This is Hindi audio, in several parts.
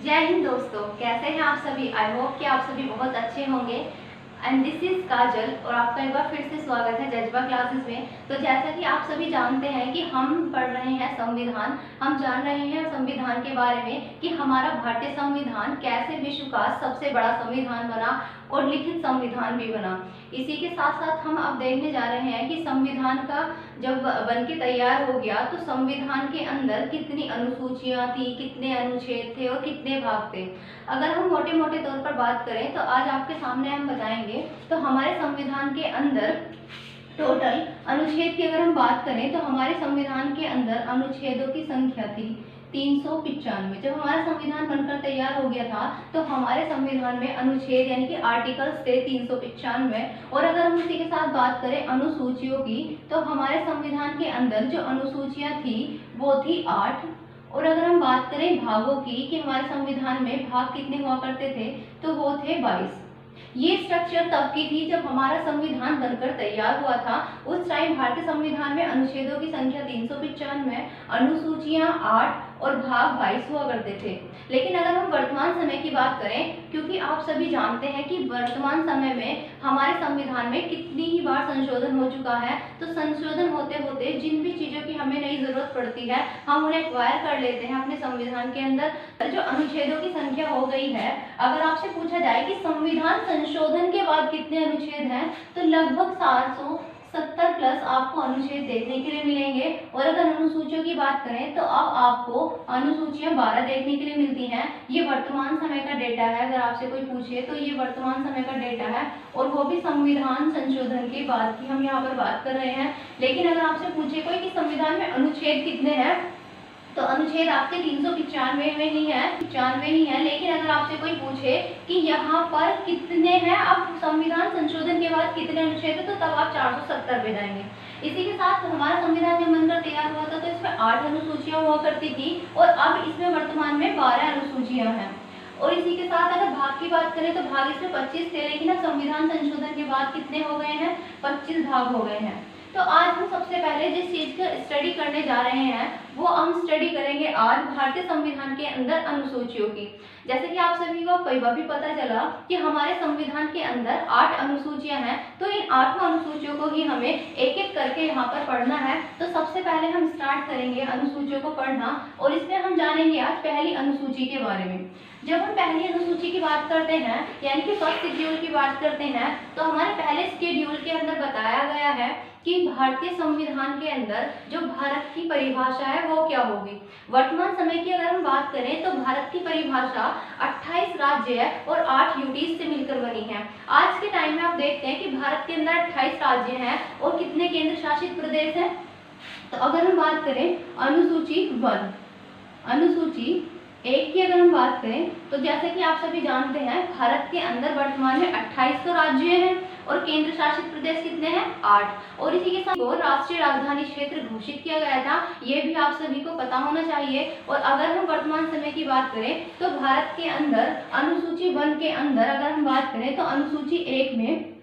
जय हिंद दोस्तों, कैसे हैं आप सभी। आई होप कि आप सभी बहुत अच्छे होंगे। एंड दिस इज काजल और आपका एक बार फिर से स्वागत है जज्बा क्लासेस में। तो जैसा कि आप सभी जानते हैं कि हम पढ़ रहे हैं संविधान, हम जान रहे हैं संविधान के बारे में कि हमारा भारतीय संविधान कैसे विश्व का सबसे बड़ा संविधान बना और लिखित संविधान भी बना। इसी के साथ साथ हम अब देखने जा रहे हैं कि संविधान का जब बन के तैयार हो गया तो संविधान के अंदर कितनी अनुसूचियां थी, कितने अनुच्छेद थे और कितने भाग थे। अगर हम मोटे मोटे तौर पर बात करें तो आज आपके सामने हम बताएंगे। तो हमारे संविधान के अंदर टोटल अनुच्छेद की अगर हम बात करें तो हमारे संविधान के अंदर अनुच्छेदों की संख्या थी 395। जब हमारा संविधान बनकर तैयार हो गया था तो हमारे संविधान में अनुच्छेद यानी कि आर्टिकल्स थे 395। और अगर हम इसी के साथ बात करें अनुसूचियों की तो हमारे संविधान के अंदर जो अनुसूचियां थी वो थी 8। और अगर हम बात करें भागों की कि हमारे संविधान में भाग कितने हुआ करते थे तो वो थे 22। ये स्ट्रक्चर तब की थी जब हमारा संविधान बनकर तैयार हुआ था। उस टाइम भारतीय संविधान में अनुच्छेदों की संख्या 395, अनुसूचियां 8 और भाग 22 हुआ करते थे। लेकिन अगर हम वर्तमान समय की बात करें, क्योंकि आप सभी जानते हैं कि वर्तमान समय में हमारे संविधान में कितनी ही बार संशोधन हो चुका है, तो संशोधन होते होते जिन भी चीजों की हमें नई जरूरत पड़ती है हम उन्हें एक्वायर कर लेते हैं अपने संविधान के अंदर। जो अनुच्छेदों की संख्या हो गई है, अगर आपसे पूछा जाए कि संविधान संशोधन के बाद कितने अनुच्छेद हैं तो लगभग 770 प्लस आपको अनुच्छेद देखने के लिए मिलेंगे। और अगर अनुसूचियों की बात करें तो अब आपको अनुसूचियां 12 देखने के लिए मिलती हैं। ये वर्तमान समय का डेटा है, अगर आपसे कोई पूछे तो ये वर्तमान समय का डेटा है और वो भी संविधान संशोधन के बाद की हम यहाँ पर बात कर रहे हैं। लेकिन अगर आपसे पूछे कोई कि संविधान में अनुच्छेद कितने हैं तो अनुच्छेद आपके 395 में ही है, 95 ही है। लेकिन अगर आपसे कोई पूछे कि यहाँ पर कितने हैं, अब संविधान संशोधन के बाद कितने अनुच्छेद है, तो तब आप 470 पे जाएंगे। इसी के साथ हमारा संविधान जब बनकर तैयार हुआ था तो इसमें 8 अनुसूचियां हुआ करती थी और अब इसमें वर्तमान में 12 अनुसूचियां हैं। और इसी के साथ अगर भाग की बात करें तो भाग इसमें 25 थे, लेकिन अब संविधान संशोधन के बाद कितने हो गए हैं, 25 भाग हो गए हैं। तो आज हम सबसे पहले जिस चीज का स्टडी करने जा रहे हैं वो हम स्टडी करेंगे आज भारतीय संविधान के अंदर अनुसूचियों की। जैसे कि आप सभी को कई बार भी पता चला कि हमारे संविधान के अंदर 8 अनुसूचियां हैं, तो इन 8 अनुसूचियों को ही हमें एक एक करके यहाँ पर पढ़ना है। तो सबसे पहले हम स्टार्ट करेंगे अनुसूचियों को पढ़ना और इसमें हम जानेंगे आज पहली अनुसूची के बारे में। जब हम पहली अनुसूची की बात करते हैं यानी कि फर्स्ट शेड्यूल की बात करते हैं तो हमारे पहले शेड्यूल के अंदर बताया गया है कि भारतीय संविधान के अंदर जो भारत की परिभाषा है वो क्या होगी। वर्तमान समय की अगर हम बात करें तो भारत की परिभाषा 28 राज्य है और 8 यूटीज से मिलकर बनी है। आज के टाइम में आप देखते हैं कि भारत के अंदर 28 राज्य हैं और कितने केंद्र शासित प्रदेश हैं। तो अगर हम बात करें अनुसूची 1, अनुसूची 1 की अगर हम बात करें तो जैसे कि आप सभी जानते हैं भारत के अंदर वर्तमान में 28 राज्य हैं और केंद्र शासित प्रदेश कितने हैं, 8। और इसी के साथ राष्ट्रीय राजधानी क्षेत्र घोषित किया गया था, ये भी आप सभी को पता होना चाहिए। और अगर हम वर्तमान समय की बात करें तो भारत के अंदर अनुसूची 1 के अंदर अगर हम बात करें तो अनुसूची 1 में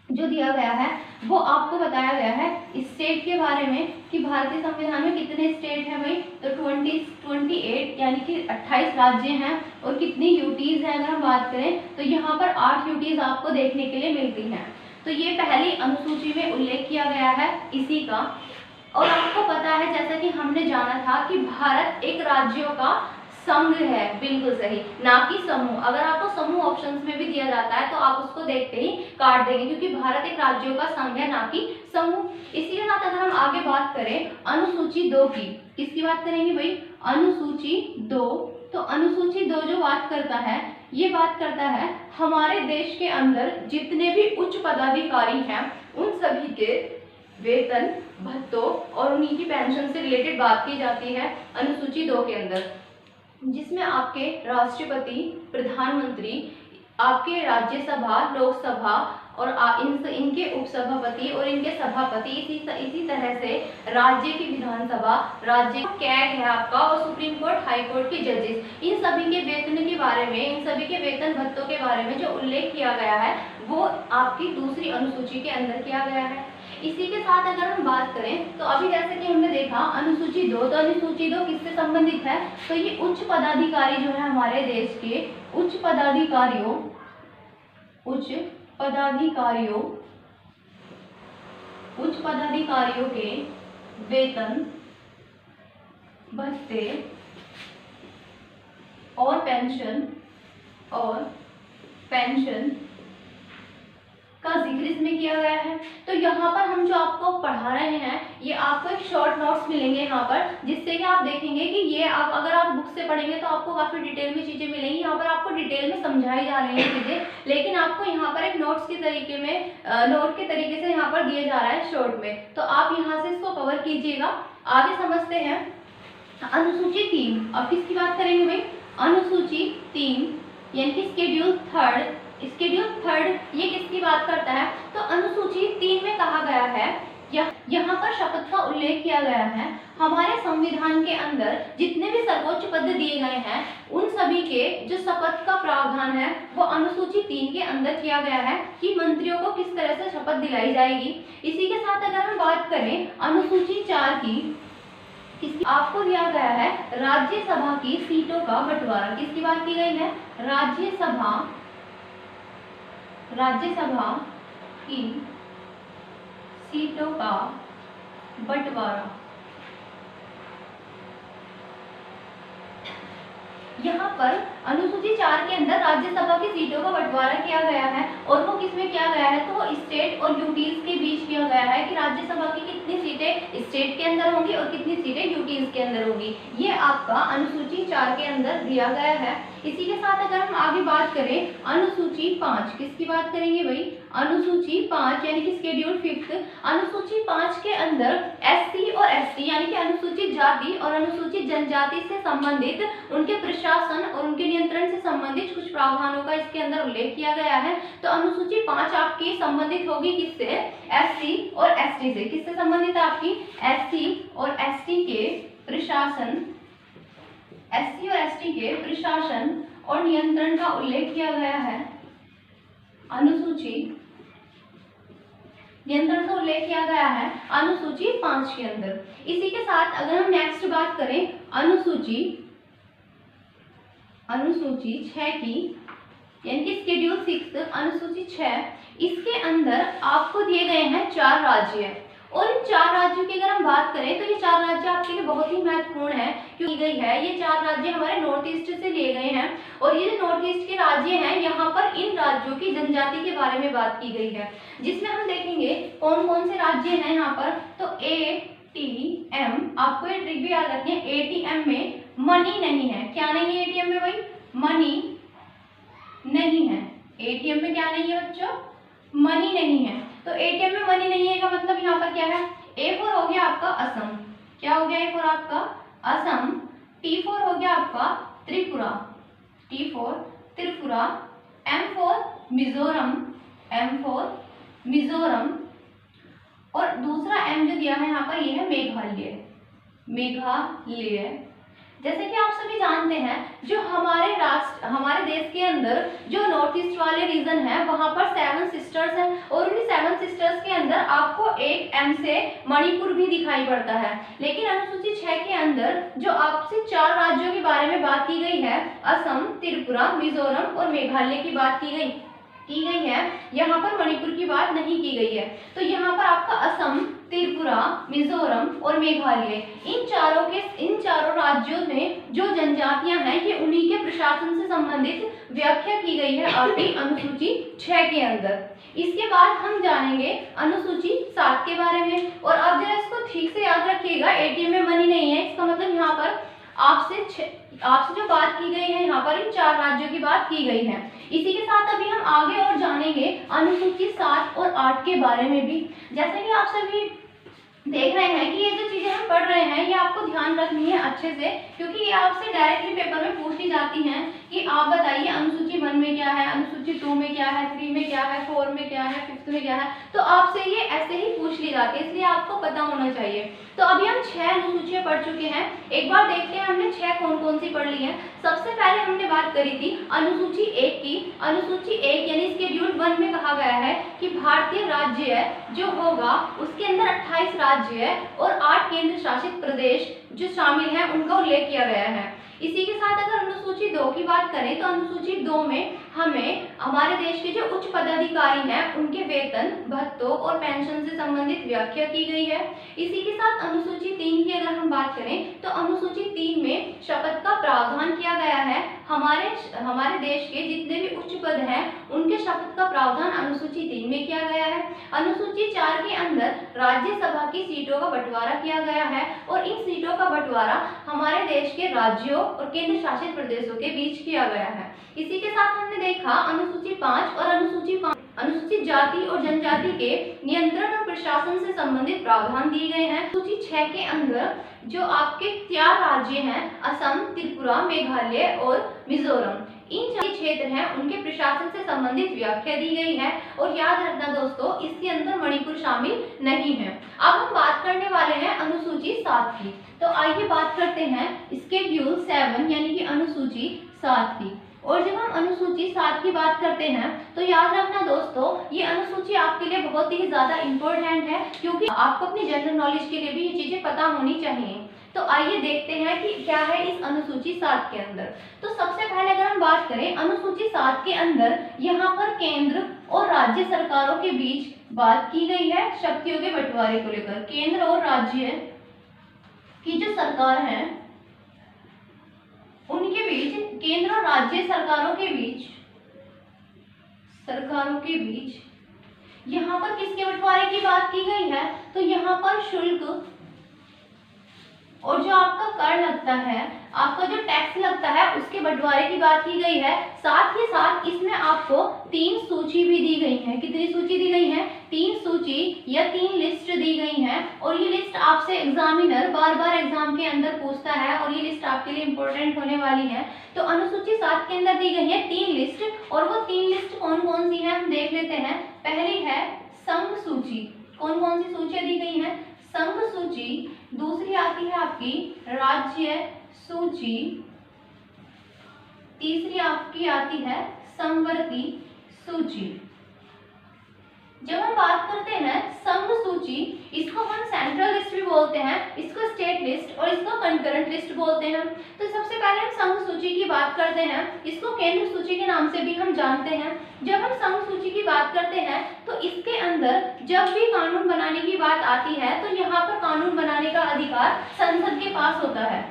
जो दिया गया है वो आपको बताया गया है स्टेट के बारे में कि भारतीय संविधान में कितने स्टेट हैं भाई, तो 28 यानी कि 28 राज्य हैं और कितनी यूटीज हैं अगर हम बात करें तो यहाँ पर 8 यूटीज आपको देखने के लिए मिलती हैं। तो ये पहली अनुसूची में उल्लेख किया गया है इसी का। और आपको पता है जैसा कि हमने जाना था कि भारत एक राज्यों का संघ है, बिल्कुल सही, ना कि समूह। अगर आपको समूह ऑप्शंस में भी दिया जाता है तो आप उसको देखते ही काट देंगे क्योंकि भारत एक राज्यों का संघ है, ना कि समूह। इसी के साथ अगर हम आगे बात करें अनुसूची 2 की, किसकी बात करेंगे भाई, अनुसूची 2। तो अनुसूची 2 जो बात करता है ये बात करता है हमारे देश के अंदर जितने भी उच्च पदाधिकारी हैं उन सभी के वेतन, भत्तों और उन्हीं की पेंशन से रिलेटेड बात की जाती है अनुसूची 2 के अंदर, जिसमें आपके राष्ट्रपति, प्रधानमंत्री, आपके राज्यसभा, लोकसभा और इनके उपसभापति और इनके सभापति, इसी तरह से राज्य की विधानसभा, राज्य कैग है आपका और सुप्रीम कोर्ट, हाई कोर्ट के जजेस, इन सभी के वेतन के बारे में, इन सभी के वेतन भत्तों के बारे में जो उल्लेख किया गया है वो आपकी दूसरी अनुसूची के अंदर किया गया है। इसी के साथ अगर हम बात करें तो अभी जैसे कि हमने देखा अनुसूची 2, तो अनुसूची 2 किससे संबंधित है, तो ये उच्च पदाधिकारी जो है हमारे देश के उच्च पदाधिकारियों के वेतन, भत्ते और पेंशन का जिक्र इसमें किया गया है। तो यहाँ पर हम जो आपको पढ़ा रहे हैं ये आपको एक शॉर्ट नोट्स मिलेंगे यहाँ पर, जिससे कि आप देखेंगे कि ये आप अगर आप बुक से पढ़ेंगे तो आपको काफ़ी डिटेल में चीज़ें मिलेंगी। यहाँ पर आपको डिटेल में समझाई जा रही हैं चीज़ें, लेकिन आपको यहाँ पर एक नोट्स के तरीके में नोट के तरीके से यहाँ पर दिया जा रहा है शॉर्ट में, तो आप यहाँ से इसको कवर कीजिएगा। आगे समझते हैं अनुसूची 3। अब किसकी बात करेंगे भाई, अनुसूची 3 यानी कि शेड्यूल थर्ड ये किसकी बात करता है, तो अनुसूची 3 में कहा गया है, यहाँ पर शपथ का उल्लेख किया गया है। हमारे संविधान के अंदर जितने भी सर्वोच्च पद दिए गए हैं उन सभी के जो शपथ का प्रावधान है वो अनुसूची 3 के अंदर किया गया है कि मंत्रियों को किस तरह से शपथ दिलाई जाएगी। इसी के साथ अगर हम बात करें अनुसूची 4 की, आपको दिया गया है राज्यसभा की सीटों का बंटवारा। किसकी बात की गई है, राज्यसभा की सीटों का बंटवारा। यहाँ पर अनुसूची 4 के अंदर राज्यसभा की सीटों का बंटवारा किया गया है और वो किसमें किया गया है, तो वो स्टेट और यूटीज के बीच किया गया है कि राज्यसभा की कितनी सीटें स्टेट के अंदर होंगी और कितनी सीटें यूटीज के अंदर होंगी। ये आपका अनुसूची 4 के अंदर दिया गया है। इसी के साथ अगर हम आगे बात करें अनुसूची 5, किसकी बात करेंगे भाई, अनुसूची 5 यानी कि शेड्यूल 5। अनुसूची 5 के अंदर एससी और एसटी यानी कि अनुसूचित जाति और अनुसूचित जनजाति से संबंधित उनके प्रशासन और उनके नियंत्रण से संबंधित कुछ प्रावधानों का इसके अंदर उल्लेख किया गया है। तो अनुसूची 5 आपकी संबंधित होगी किससे, एससी और एसटी से। किससे संबंधित है आपकी, एससी और एसटी के प्रशासन, एससी और एसटी के प्रशासन और नियंत्रण का उल्लेख किया गया है। अनुसूची नियंत्रण का उल्लेख किया गया है अनुसूची 5 के अंदर। इसी के साथ अगर हम नेक्स्ट बात करें अनुसूची 6 की यानी कि शेड्यूल 6 अनुसूची 6, इसके अंदर आपको दिए गए हैं 4 राज्य और इन 4 राज्यों की अगर हम बात करें तो ये 4 राज्य आपके लिए बहुत ही महत्वपूर्ण है क्योंकि गई है। ये 4 राज्य हमारे नॉर्थ ईस्ट से लिए गए हैं और ये जो नॉर्थ ईस्ट के राज्य हैं यहाँ पर इन राज्यों की जनजाति के बारे में बात की गई है, जिसमें हम देखेंगे कौन कौन से राज्य हैं यहाँ पर। तो ATM, आपको ये ट्रिक भी याद रखनी है, ATM में मनी नहीं है। क्या नहीं है ATM में भाई, मनी नहीं है। ATM में क्या नहीं है बच्चों, मनी नहीं है। तो ATM में मनी नहीं है का मतलब यहाँ पर क्या है, A4 हो गया आपका असम। क्या हो गया A4 आपका, असम। T4 हो गया आपका Tripura, T4 Tripura. M4 Mizoram, M4 Mizoram. और दूसरा M जो दिया है यहाँ पर ये है मेघालय, मेघालय। जैसे कि आप सभी जानते हैं जो हमारे देश के अंदर जो नॉर्थ ईस्ट वाले रीजन है वहां पर 7 सिस्टर्स हैं और उन 7 सिस्टर्स के अंदर आपको एक M से मणिपुर भी दिखाई पड़ता है। लेकिन अनुसूची 6 के अंदर जो आपसे 4 राज्यों के बारे में बात की गई है, असम, त्रिपुरा, मिजोरम और मेघालय की बात की गई है, यहाँ पर मणिपुर की बात नहीं की गई है। तो यहाँ पर आपका असम, त्रिपुरा, मिजोरम और मेघालय, इन चारों राज्यों में जो जनजातियां हैं ये उन्हीं के प्रशासन से संबंधित व्याख्या की गई है आपकी अनुसूची 6 के अंदर। इसके बाद हम जानेंगे अनुसूची 7 के बारे में। और अब जरा इसको ठीक से याद रखिएगा, ATM में मनी नहीं है, इसका मतलब यहाँ पर आपसे जो बात की गई है यहाँ पर इन 4 राज्यों की बात की गई है। इसी के साथ अभी हम आगे और जानेंगे अनुसूची 7 और 8 के बारे में भी। जैसे कि आप सभी देख रहे हैं कि ये जो चीजें हम पढ़ रहे हैं ये आपको ध्यान रखनी है अच्छे से, क्योंकि ये आपसे डायरेक्टली पेपर में पूछी जाती हैं कि आप बताइए अनुसूची 1 में क्या है, अनुसूची 2 में क्या है, 3 में क्या है, 4 में क्या है, 5th में क्या है। तो आपसे ये ऐसे ही पूछ ली जाती है, इसलिए आपको पता होना चाहिए। तो अभी हम 6 अनुसूचियां पढ़ चुके हैं। एक बार देखते हैं हमने 6 कौन कौन सी पढ़ ली हैं। सबसे पहले हमने बात करी थी अनुसूची 1 की। अनुसूची 1 यानी शेड्यूल 1 में कहा गया है कि भारतीय राज्य जो होगा उसके अंदर 28 राज्य है और 8 केंद्र शासित प्रदेश जो शामिल हैं उनका उल्लेख किया गया है। इसी के साथ अगर अनुसूची 2 की बात करें तो अनुसूची 2 में हमें हमारे देश के जो उच्च पदाधिकारी हैं उनके वेतन, भत्तों और पेंशन से संबंधित व्याख्या की गई है। इसी के साथ अनुसूची 3 की अगर हम बात करें तो अनुसूची 3 में शपथ का प्रावधान किया गया है। हमारे देश के जितने भी उच्च पद हैं उनके शपथ का प्रावधान अनुसूची 3 में किया गया है। अनुसूची 4 के अंदर राज्यसभा की सीटों का बंटवारा किया गया है और इन सीटों का बंटवारा हमारे देश के राज्यों और केंद्र शासित प्रदेशों के बीच किया गया है। इसी के साथ हमने देखा अनुसूची 5 और अनुसूचित जाति और जनजाति के नियंत्रण और प्रशासन से संबंधित प्रावधान दिए गए हैं। अनुसूची 6 के अंदर जो आपके 4 राज्य हैं असम, त्रिपुरा, मेघालय और मिजोरम, इन 4 क्षेत्र हैं उनके प्रशासन से संबंधित व्याख्या दी गई है। और याद रखना दोस्तों इसके अंदर मणिपुर शामिल नहीं है। अब हम बात करने वाले हैं अनुसूची 7 की। तो आइए बात करते हैं शेड्यूल 7 यानी कि अनुसूची 7 की। और जब हम अनुसूची 7 की बात करते हैं तो याद रखना दोस्तों ये अनुसूची आपके लिए बहुत ही ज्यादा इम्पोर्टेंट है क्योंकि आपको अपनी जनरल नॉलेज के लिए भी ये चीजें पता होनी चाहिए। तो आइए देखते हैं कि क्या है इस अनुसूची 7 के अंदर। तो सबसे पहले अगर हम बात करें अनुसूची 7 के अंदर यहाँ पर केंद्र और राज्य सरकारों के बीच बात की गई है शक्तियों के बंटवारे को लेकर। केंद्र और राज्य की जो सरकार है उनके बीच, केंद्र और राज्य सरकारों के बीच यहाँ पर किसके बंटवारे की बात की गई है तो यहाँ पर शुल्क और जो आपका कर लगता है, आपका जो टैक्स लगता है उसके बंटवारे की बात की गई है। साथ ही साथ इसमें आपको 3 सूची भी दी गई है। कितनी सूची दी गई है? 3 सूची या 3 लिस्ट दी गई है। और ये लिस्ट आपसे एग्जामिनर बार बार एग्जाम के अंदर पूछता है और ये लिस्ट आपके लिए इंपॉर्टेंट होने वाली है। तो अनुसूची 7 के अंदर दी गई है 3 लिस्ट और वो 3 लिस्ट कौन कौन सी है हम देख लेते हैं। पहली है संघ सूची। कौन कौन सी सूचियां दी गई है? संघ सूची। दूसरी आती है आपकी राज्य सूची। तीसरी आपकी आती है समवर्ती सूची। जब हम बात करते हैं संघ सूची, इसको हम सेंट्रल लिस्ट भी बोलते हैं, इसको स्टेट लिस्ट और इसको कंकरेंट लिस्ट बोलते हैं। तो सबसे पहले हम संघ सूची की बात करते हैं, इसको केंद्र सूची के नाम से भी हम जानते हैं। जब हम संघ सूची की बात करते हैं तो इसके अंदर जब भी कानून बनाने की बात आती है तो यहाँ पर कानून बनाने का अधिकार संसद के पास होता है।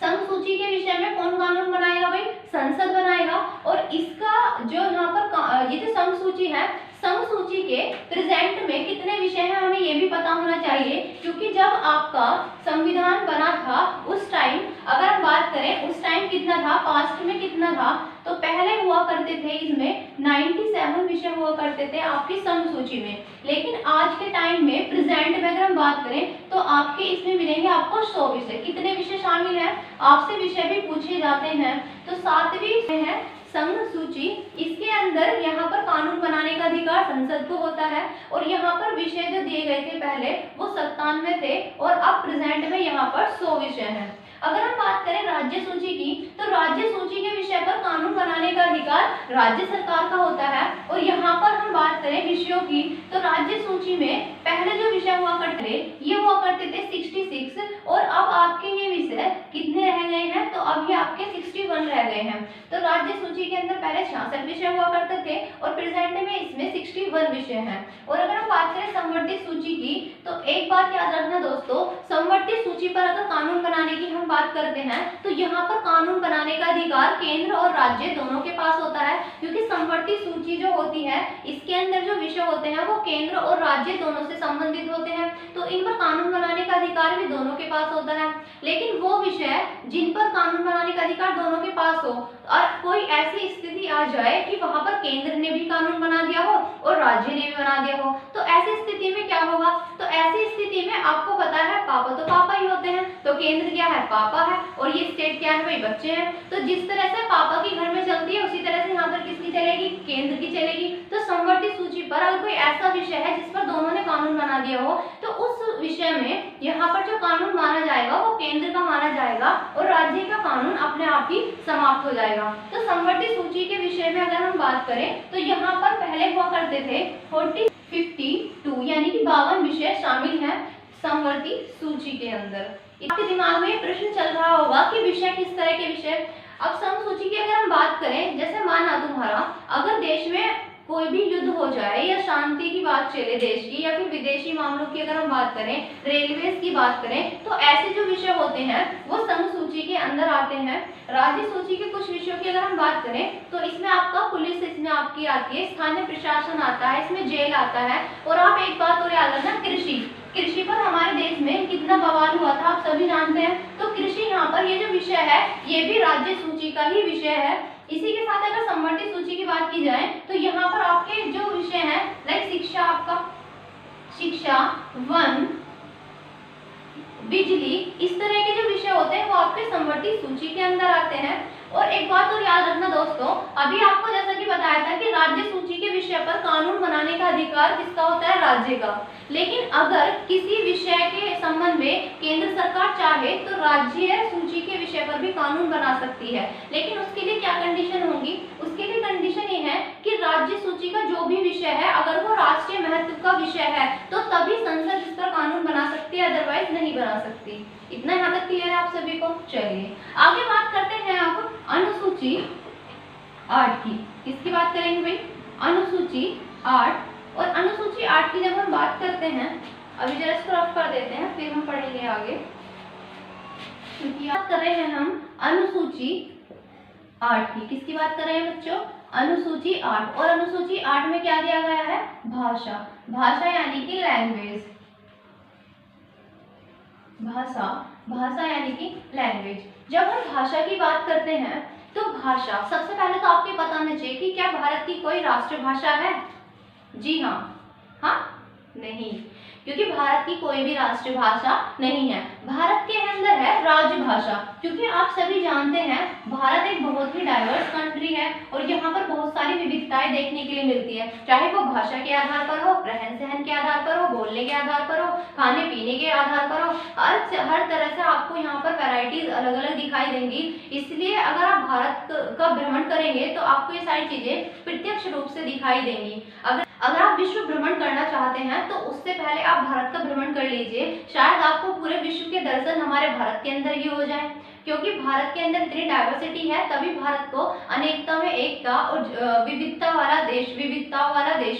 संघ सूची के विषय में कौन कानून बनाएगा भाई? संसद बनाएगा। और इसका जो यहाँ पर ये जो संघ सूची है, संघ सूची के प्रेजेंट में कितने विषय हैं हमें ये भी पता होना चाहिए क्योंकि जब आपका संविधान बना था उस टाइम अगर हम बात करें उस टाइम कितना था, पास्ट में कितना था, तो पहले हुआ करते थे इसमें 97 विषय हुआ करते थे आपकी संघ सूची में। लेकिन आज के टाइम में प्रेजेंट में अगर हम बात करें तो आपके इसमें मिलेंगे आपको 100 विषय। कितने विषय शामिल हैं? आपसे विषय भी पूछे जाते हैं। तो 7वीं है संघ सूची। इसके अंदर यहाँ पर कानून बनाने का अधिकार संसद को होता है और यहाँ पर विषय जो दिए गए थे पहले वो 97 थे और अब प्रेजेंट में यहाँ पर 100 विषय हैं। अगर हम बात करें राज्य सूची की तो राज्य सूची के विषय पर कानून बनाने का अधिकार राज्य सरकार का होता है। और यहाँ पर हम बात करें विषयों की तो राज्य सूची में पहले जो विषय हुआ करते थे ये हुआ करते थे 66 और अब आपके ये विषय कितने रह गए हैं? तो अभी आपके 61 रह गए हैं। तो राज्य सूची के अंदर पहले 66 विषय हुआ करते थे और प्रेजेंट में इसमें 61 विषय हैं। और अगर हम बात करें संवर्धित सूची की तो एक बात याद रखना दोस्तों, संवर्धित सूची पर अगर कानून बनाने की हम बात करते हैं तो यहाँ पर कानून बनाने का अधिकार केंद्र और राज्य दोनों के पास होता है क्योंकि संवर्धित सूची जो होती है इसके अंदर जो विषय होते हैं वो केंद्र और राज्य दोनों से संबंधित होते हैं। तो इन पर कानून बनाने का अधिकार भी दोनों के पास होता है। लेकिन वो विषय जिन पर कानून बनाने का अधिकार दोनों के पास हो और कोई ऐसी स्थिति आ जाए कि वहां पर केंद्र ने भी कानून बना दिया हो और राज्य ने भी बना दिया हो तो ऐसी स्थिति में क्या होगा? तो ऐसी स्थिति में आपको पता है पापा तो पापा ही होते हैं। तो केंद्र क्या है? पापा है और ये स्टेट क्या है भाई? बच्चे हैं। तो जिस तरह से पापा की घर में चलती है उसी तरह से यहाँ पर किसकी चलेगी? केंद्र की चलेगी। तो समवर्ती सूची पर अगर कोई ऐसा विषय है जिस पर दोनों ने कानून बना दिया हो, तो उस विषय में यहाँ पर जो कानून माना जाएगा वो केंद्र का माना जाएगा और राज्य का कानून अपने आप ही समाप्त हो जाएगा। तो समवर्ती सूची के विषय में अगर हम बात करें तो यहाँ पर पहले हुआ करते थे 52 यानी कि 52 विषय शामिल हैं समवर्ती सूची के अंदर। आपके दिमाग में प्रश्न चल रहा होगा कि विषय किस तरह के विषय। अब समसूची की अगर हम बात करें, जैसे माना तुम्हारा अगर देश में कोई भी युद्ध हो जाए या शांति की बात चले देश की, या फिर विदेशी मामलों की अगर हम बात करें, रेलवे की बात करें, तो ऐसे जो विषय होते हैं वो समसूची के अंदर आते हैं। राज्य सूची के कुछ विषयों की अगर हम बात करें तो इसमें आपका पुलिस इसमें आपकी आती है, स्थानीय प्रशासन आता है, इसमें जेल आता है। और आप एक बात और याद रखना, कृषि पर हमारे देश में कितना बवाल हुआ था आप सभी जानते हैं। तो कृषि यहाँ पर ये जो विषय है ये भी राज्य सूची का ही विषय है। इसी के साथ अगर समवर्ती सूची की बात की जाए तो यहाँ पर आपके जो विषय हैं लाइक शिक्षा, आपका शिक्षा, वन, बिजली, इस तरह के जो विषय होते हैं वो आपके समवर्ती सूची के अंदर आते हैं। और एक बात और याद रखना दोस्तों, अभी आपको जैसा कि बताया था कि राज्य सूची के विषय पर कानून बनाने का अधिकार किसका होता है, राज्य का। लेकिन अगर किसी विषय के संबंध में केंद्र सरकार चाहे तो राज्य सूची के विषय पर भी कानून बना सकती है। लेकिन उसके लिए क्या कंडीशन होगी, उसके लिए कंडीशन ये है कि राज्य सूची का जो भी विषय है अगर वो राष्ट्रीय महत्व का विषय है तो तभी संसद इस पर कानून बना सकती है, अदरवाइज नहीं बना सकती। इतना यहाँ तक क्लियर है आप सभी को। चलिए आगे बात करते हैं आप अनुसूची 8 की। किसकी बात करेंगे भाई, अनुसूची 8। और अनुसूची 8 की जब हम बात करते हैं, अभी जरा इसको रफ कर देते हैं फिर हम पढ़ेंगे आगे। क्योंकि बात कर रहे हैं हम अनुसूची 8 की। किसकी बात कर रहे हैं बच्चों, अनुसूची 8। और अनुसूची 8 में क्या दिया गया है, भाषा। भाषा यानी कि लैंग्वेज, भाषा यानी कि लैंग्वेज। जब हम भाषा की बात करते हैं तो भाषा, सबसे पहले तो आपको पता होना चाहिए कि क्या भारत की कोई राष्ट्रभाषा है। जी हाँ, नहीं, क्योंकि भारत की कोई भी राष्ट्रभाषा नहीं है। भारत के अंदर है राजभाषा, क्योंकि आप सभी जानते हैं भारत एक बहुत ही डाइवर्स कंट्री है और यहाँ पर बहुत सारी विविधताएं देखने के लिए मिलती है, चाहे वो भाषा के आधार पर हो, रहन सहन के आधार पर हो, बोलने के आधार पर हो, खाने पीने के आधार पर हो, हर तरह से आपको यहाँ पर वैरायटीज अलग अलग दिखाई देंगी। इसलिए अगर आप भारत का भ्रमण करेंगे तो आपको ये सारी चीजें प्रत्यक्ष रूप से दिखाई देंगी। अगर आप विश्व भ्रमण करना चाहते हैं तो उससे पहले आप भारत का भ्रमण कर लीजिए, शायद आपको पूरे विश्व के दर्शन हमारे भारत के अंदर ही हो जाए। क्योंकि भारत के अंदर इतनी डाइवर्सिटी है, तभी भारत को अनेकता में एकता और विविधताओं वाला देश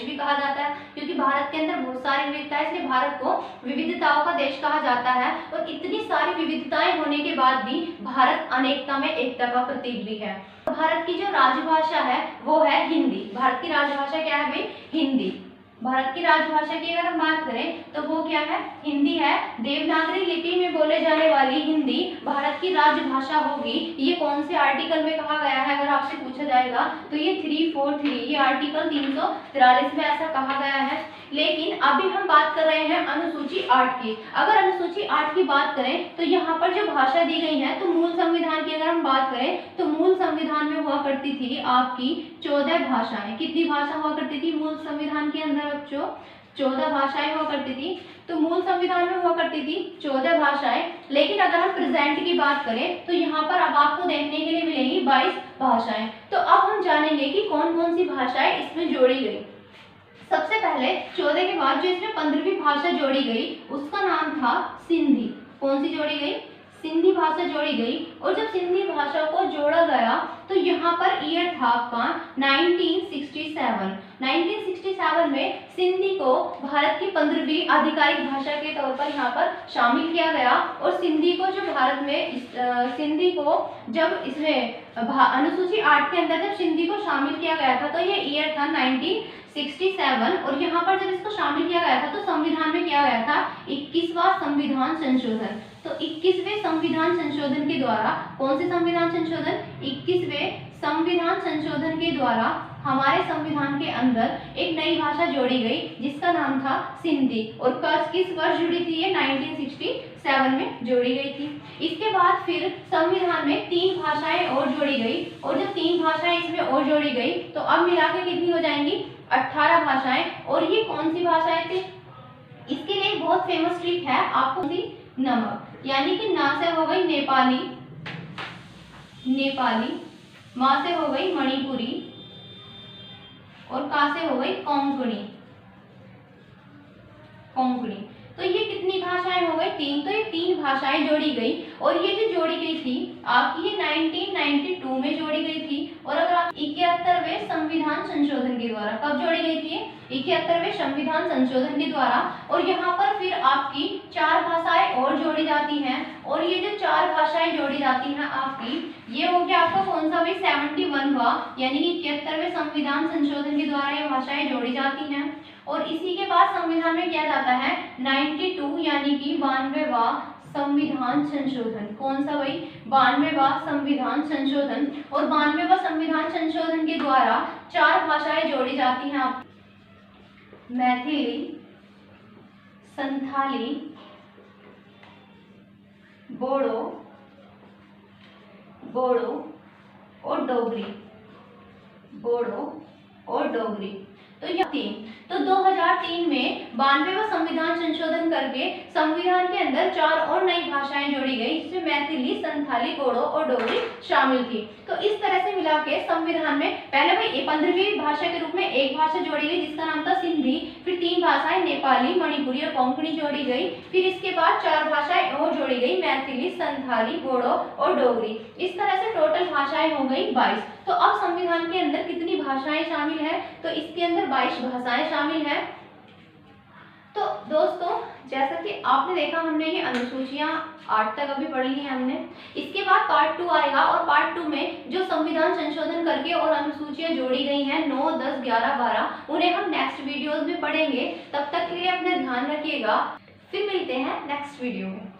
भी कहा जाता है। क्योंकि भारत के अंदर बहुत सारी विविधता है, इसलिए भारत को विविधताओं का देश कहा जाता है। और इतनी सारी विविधताएं होने के बाद भी भारत अनेकता में एकता का प्रतीक भी है। भारत की जो राजभाषा है वो है हिंदी। भारत की राजभाषा क्या है भाई, हिंदी। भारत की राजभाषा की अगर हम बात करें तो वो क्या है, हिंदी है। देवनागरी लिपि में बोले जाने वाली हिंदी भारत की राजभाषा होगी। ये कौन से आर्टिकल में कहा गया है, अगर आपसे पूछा जाएगा तो ये 343, ये आर्टिकल 343 में ऐसा कहा गया है। लेकिन अभी हम बात कर रहे हैं अनुसूची 8 की। अगर अनुसूची 8 की बात करें तो यहाँ पर जो भाषा दी गई है, तो मूल संविधान की अगर हम बात करें तो मूल संविधान में हुआ करती थी आपकी 14 भाषाएं। कितनी भाषा हुआ करती थी मूल संविधान के अंदर बच्चों, 14 भाषाएं हुआ करती थी। तो मूल संविधान में हुआ करती थी 14 भाषाएं। लेकिन अगर हम प्रेजेंट की बात करें तो यहाँ पर अब आपको देखने के लिए मिलेंगी 22 भाषाएं। तो अब हम जानेंगे कि कौन कौन सी भाषाएं इसमें जोड़ी गई। सबसे पहले 14 के बाद जो इसमें 15वीं भाषा जोड़ी गई उसका नाम था सिंधी। कौन सी जोड़ी गई, सिंधी भाषा जोड़ी गई। और जब सिंधी भाषा को जोड़ा गया तो यहाँ पर ईयर था आपका 1967। 1967 में सिंधी को भारत की 15वीं आधिकारिक भाषा के तौर पर यहाँ पर शामिल किया गया। और सिंधी को जो भारत में सिंधी को जब इसमें अनुसूची 8 के अंदर जब सिंधी को शामिल किया गया था तो ये ईयर था 1967। और यहाँ पर जब इसको शामिल किया गया था तो संविधान में किया गया था 21वां संविधान संशोधन। तो 21वें संविधान संशोधन के द्वारा, कौन से संविधान संशोधन? 21वें संविधान संशोधन के द्वारा हमारे संविधान के अंदर एक नई भाषा जोड़ी गई जिसका नाम था सिंधी। और किस वर्ष जुड़ी थी ये? 1967 में जोड़ी गई थी। इसके बाद फिर संविधान में 3 भाषाएं और जोड़ी गई, और जब 3 भाषाएं इसमें और जोड़ी गई तो अब मिलाकर कितनी हो जाएंगी? 18 भाषाएं। और ये कौन सी भाषाएं थी? इसके लिए बहुत फेमस ट्रिक है आपको, नमक, यानी कि ना से हो गई नेपाली, नेपाली, मा से हो गई मणिपुरी, और का से हो गई कोंकणी, कोंकणी। तो ये कितनी भाषाएं हो गई? 3। तो ये 3 भाषाएं जोड़ी गई, और ये जो जोड़ी गई थी आपकी ये 1992 में जोड़ी गई थी। और अगर आप 71वें संविधान संशोधन के द्वारा, कब जोड़ी गई थी? 71वें संविधान संशोधन के द्वारा। और यहाँ पर फिर आपकी 4 भाषाएं और जोड़ी जाती हैं, और ये जो 4 भाषाएं जोड़ी जाती हैं आपकी, ये हो गया आपका कौन सा भाई? 71वां, यानी कि 71वें संविधान संशोधन के द्वारा ये भाषाएं जोड़ी जाती हैं। और इसी के बाद संविधान में किया जाता है 92, यानी कि 92वां संविधान संशोधन। कौन सा भाई? 92वां संविधान संशोधन। और 92वां संविधान संशोधन के द्वारा 4 भाषाएं जोड़ी जाती हैं आप, मैथिली, संथाली, बोडो और डोगरी, बोडो और डोगरी। तो यह 3। तो 2003 में 92वां संविधान संशोधन करके संविधान के अंदर 4 और नई भाषाएं जोड़ी गई, जिसमें मैथिली, संथाली, बोडो और डोगरी शामिल थी। तो इस तरह से मिला के संविधान में पहले भाई 15वीं भाषा के रूप में एक भाषा जोड़ी गई जिसका नाम था सिंधी, फिर 3 भाषाएं नेपाली, मणिपुरी और कोंकणी जोड़ी गई, फिर इसके बाद 4 भाषाएं और जोड़ी गई, मैथिली, संथाली, बोडो और डोगरी। इस तरह से टोटल भाषाएं हो गई 22। तो अब संविधान के अंदर कितनी भाषाएं शामिल है? तो इसके अंदर 22 भाषाएं शामिल है। तो दोस्तों, जैसा कि आपने देखा, हमने ये अनुसूचियां 8 तक अभी पढ़ ली है हमने। इसके बाद पार्ट 2 आएगा, और पार्ट 2 में जो संविधान संशोधन करके और अनुसूचियां जोड़ी गई हैं 9, 10, 11, 12, उन्हें हम नेक्स्ट वीडियोज में पढ़ेंगे। तब तक के लिए अपना ध्यान रखिएगा। फिर मिलते हैं नेक्स्ट वीडियो में।